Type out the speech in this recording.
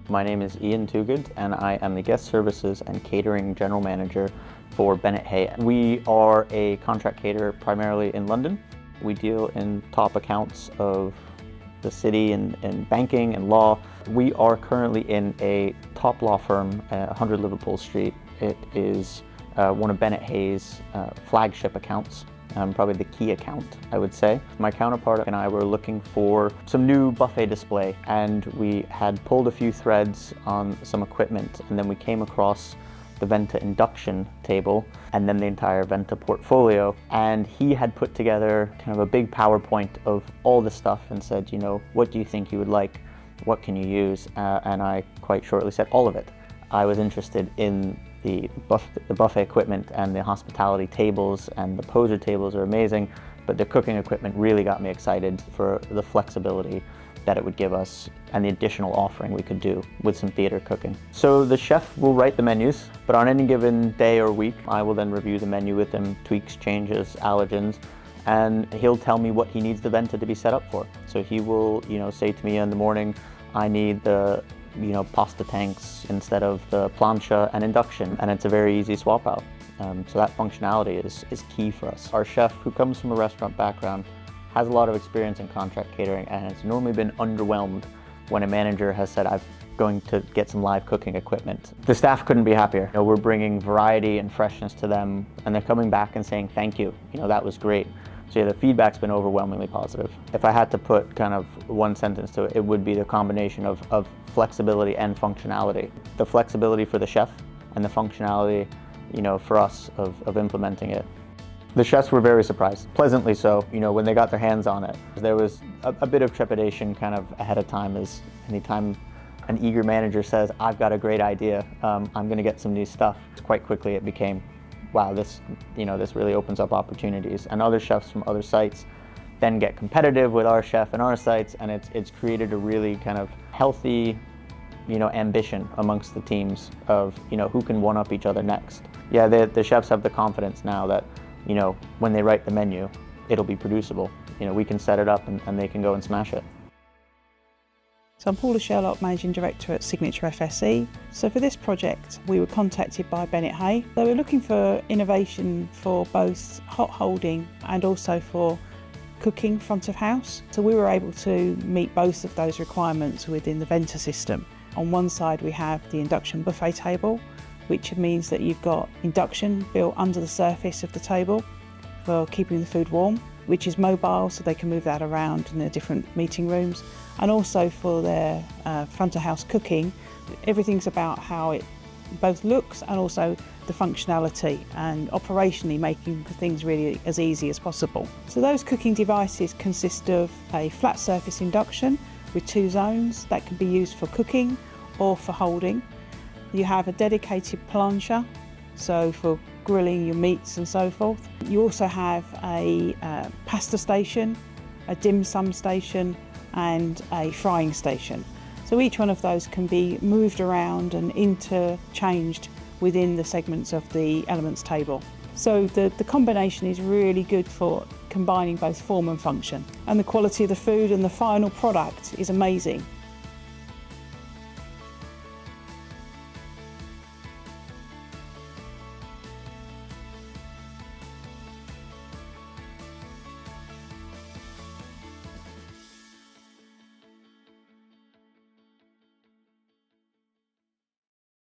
My name is Ian Toogood and I am the Guest Services and Catering General Manager for Bennett Hay. We are a contract caterer primarily in London. We deal in top accounts of the city in banking and law. We are currently in a top law firm at 100 Liverpool Street. It is one of Bennett Hay's flagship accounts. Probably the key account, I would say. My counterpart and I were looking for some new buffet display, and we had pulled a few threads on some equipment, and then we came across the VENTA induction table and then the entire VENTA portfolio, and he had put together kind of a big PowerPoint of all the stuff and said, you know, what do you think you would like? What can you use? And I quite shortly said all of it. I was interested in the buffet equipment and the hospitality tables, and the poser tables are amazing, but the cooking equipment really got me excited for the flexibility that it would give us and the additional offering we could do with some theater cooking. So the chef will write the menus, but on any given day or week, I will then review the menu with him, tweaks, changes, allergens, and he'll tell me what he needs the VENTA to be set up for. So he will, say to me in the morning, I need the pasta tanks instead of the plancha and induction, and it's a very easy swap out. So that functionality is key for us. Our chef, who comes from a restaurant background, has a lot of experience in contract catering and has normally been underwhelmed when a manager has said, I'm going to get some live cooking equipment. The staff couldn't be happier. We're bringing variety and freshness to them, and they're coming back and saying, thank you, that was great. So yeah, the feedback's been overwhelmingly positive. If I had to put kind of one sentence to it, it would be the combination of flexibility and functionality. The flexibility for the chef and the functionality, for us of implementing it. The chefs were very surprised, pleasantly so, when they got their hands on it. There was a bit of trepidation kind of ahead of time, as anytime an eager manager says, I've got a great idea, I'm going to get some new stuff. Quite quickly it became, wow, this really opens up opportunities. And other chefs from other sites then get competitive with our chef and our sites, and it's created a really kind of healthy, ambition amongst the teams of, who can one-up each other next. Yeah, the chefs have the confidence now that, when they write the menu, it'll be producible. We can set it up and they can go and smash it. So I'm Paula Sherlock, Managing Director at Signature FSE. So for this project, we were contacted by Bennett Hay. They were looking for innovation for both hot holding and also for cooking front of house. So we were able to meet both of those requirements within the VENTA system. On one side, we have the induction buffet table, which means that you've got induction built under the surface of the table for keeping the food warm, which is mobile, so they can move that around in the different meeting rooms. And also for their front of house cooking, everything's about how it both looks and also the functionality, and operationally making things really as easy as possible. So those cooking devices consist of a flat surface induction with 2 zones that can be used for cooking or for holding. You have a dedicated plancha, so for grilling your meats and so forth. You also have a pasta station, a dim sum station, and a frying station. So each one of those can be moved around and interchanged within the segments of the elements table. So the combination is really good for combining both form and function. And the quality of the food and the final product is amazing.